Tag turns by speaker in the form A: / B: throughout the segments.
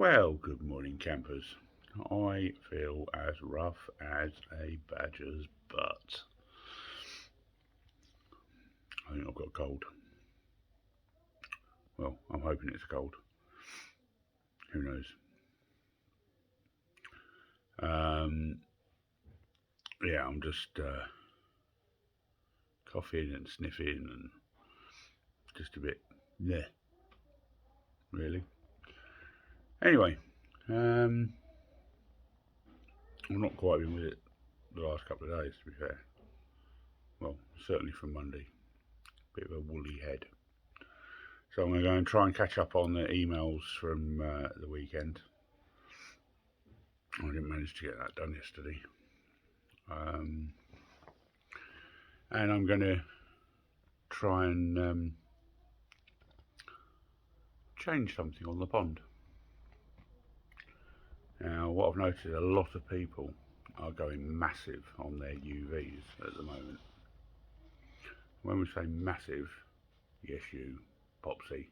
A: Well, good morning, campers. I feel as rough as a badger's butt. I think I've got a cold. Well, I'm hoping it's a cold. Who knows? Yeah, I'm just coughing and sniffing and just a bit, yeah, really. Anyway, I'm not quite been with it the last couple of days, to be fair. Well, certainly from Monday. Bit of a woolly head. So I'm going to go and try and catch up on the emails from the weekend. I didn't manage to get that done yesterday. And I'm going to try and change something on the pond. Now, what I've noticed, a lot of people are going massive on their UVs at the moment. When we say massive, yes, you, Popsy,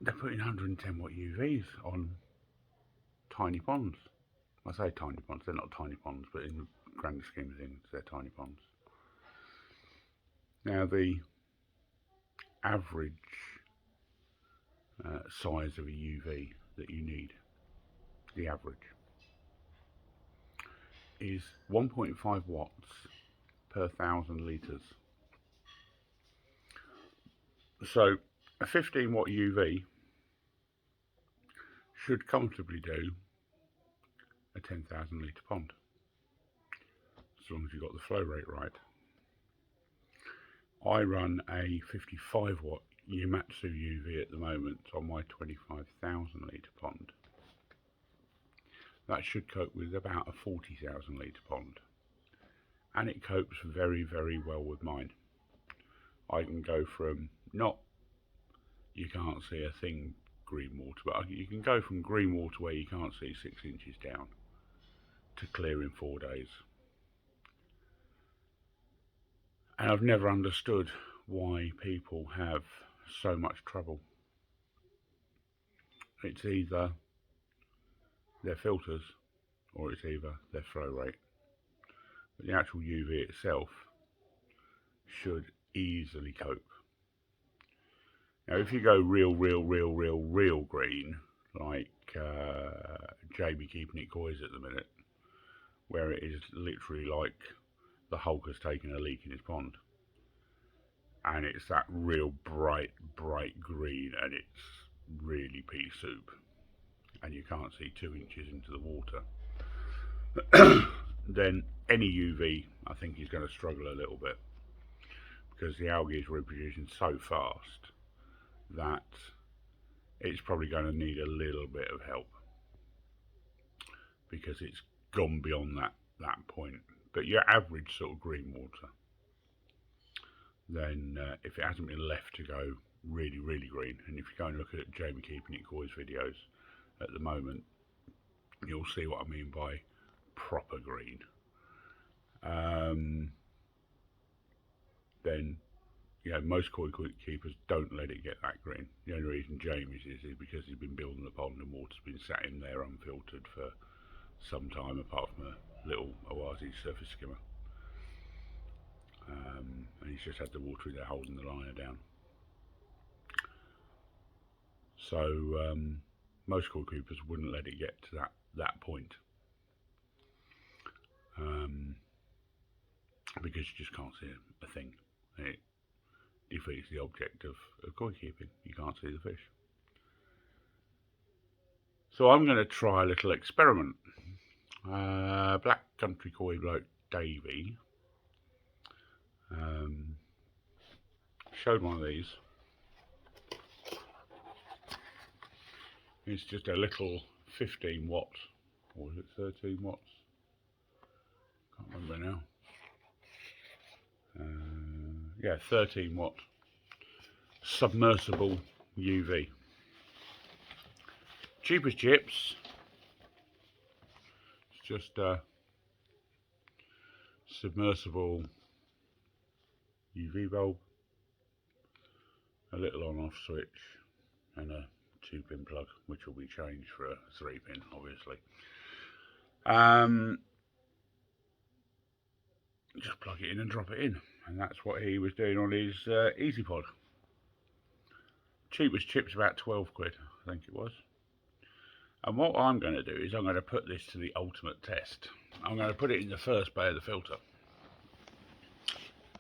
A: they're putting 110 watt UVs on tiny ponds. I say tiny ponds, they're not tiny ponds, but in the grand scheme of things, they're tiny ponds. Now, the average size of a UV that you need, the average, is 1.5 watts per 1,000 litres. So a 15 watt UV should comfortably do a 10,000 litre pond, as long as you've got the flow rate right. I run a 55 watt Yamatsu UV at the moment on my 25,000 litre pond. That should cope with about a 40,000 litre pond, and it copes very, very well with mine. I can go from you can't see a thing green water, but you can go from green water where you can't see 6 inches down to clear in 4 days. And I've never understood why people have so much trouble. It's either their filters or it's either their flow rate. But the actual UV itself should easily cope. Now, if you go real green, like Jamie keeping it coys at the minute, where it is literally like the Hulk has taken a leak in his pond, and it's that real bright green, and it's really pea soup, and you can't see 2 inches into the water, then any UV I think is going to struggle a little bit, because the algae is reproducing so fast that it's probably going to need a little bit of help, because it's gone beyond that point. But your average sort of green water, then if it hasn't been left to go really green, and if you go and look at Jamie keeping it coy's videos at the moment, you'll see what I mean by proper green. Then most koi keepers don't let it get that green. The only reason Jamie's is because he's been building the pond and water's been sat in there unfiltered for some time, apart from a little Oasis surface skimmer. And he's just had the water in there holding the liner down. So most koi keepers wouldn't let it get to that point, because you just can't see a thing. It defeats the object of koi keeping. You can't see the fish. So I'm going to try a little experiment. Black country koi bloke Davey showed one of these. It's just a little 15 watt, or is it 13 watts? Can't remember now. Yeah, 13 watt submersible UV. Cheap as chips. It's just a submersible UV bulb, a little on-off switch, and a 2-pin plug, which will be changed for a 3-pin, obviously. Just plug it in and drop it in, and that's what he was doing on his EasyPod. Cheapest chip's about 12 quid, I think it was. And what I'm going to do is I'm going to put this to the ultimate test. I'm going to put it in the first bay of the filter,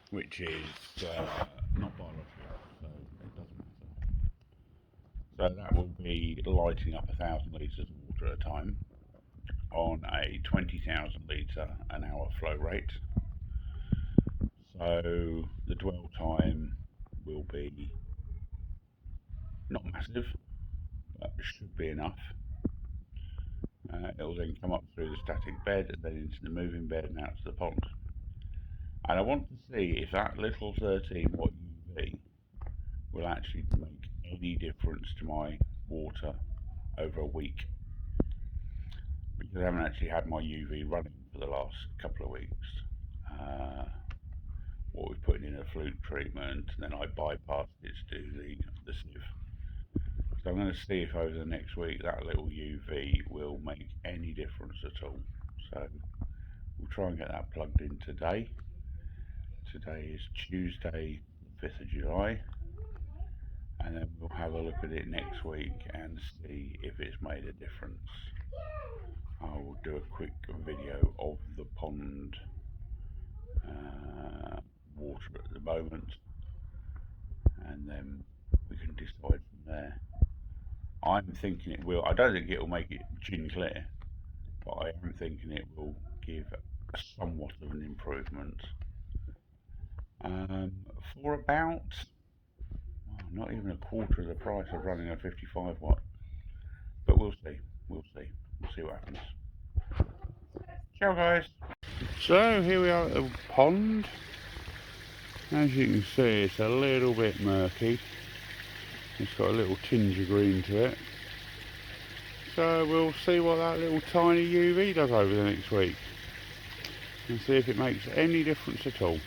A: which is not biological, so it doesn't matter. So that will be lighting up 1,000 litres of water at a time on a 20,000 litre an hour flow rate. So the dwell time will be not massive, but should be enough. It will then come up through the static bed and then into the moving bed and out to the pond. And I want to see if that little 13 watt UV will actually make any difference to my water over a week, because I haven't actually had my UV running for the last couple of weeks. What we've put in a fluke treatment, and then I bypassed it to do the sieve. So I'm going to see if over the next week that little UV will make any difference at all. So we'll try and get that plugged in today. Today is Tuesday, 5th of July, and then we'll have a look at it next week and see if it's made a difference. I will do a quick video of the pond water at the moment, and then we can decide from there. I'm thinking it will. I don't think it will make it gin clear, but I am thinking it will give somewhat of an improvement. For about not even a quarter of the price of running a 55 watt. But we'll see. We'll see what happens. Ciao, guys. So here we are at the pond. As you can see, it's a little bit murky. It's got a little tinge of green to it. So we'll see what that little tiny UV does over the next week, and see if it makes any difference at all.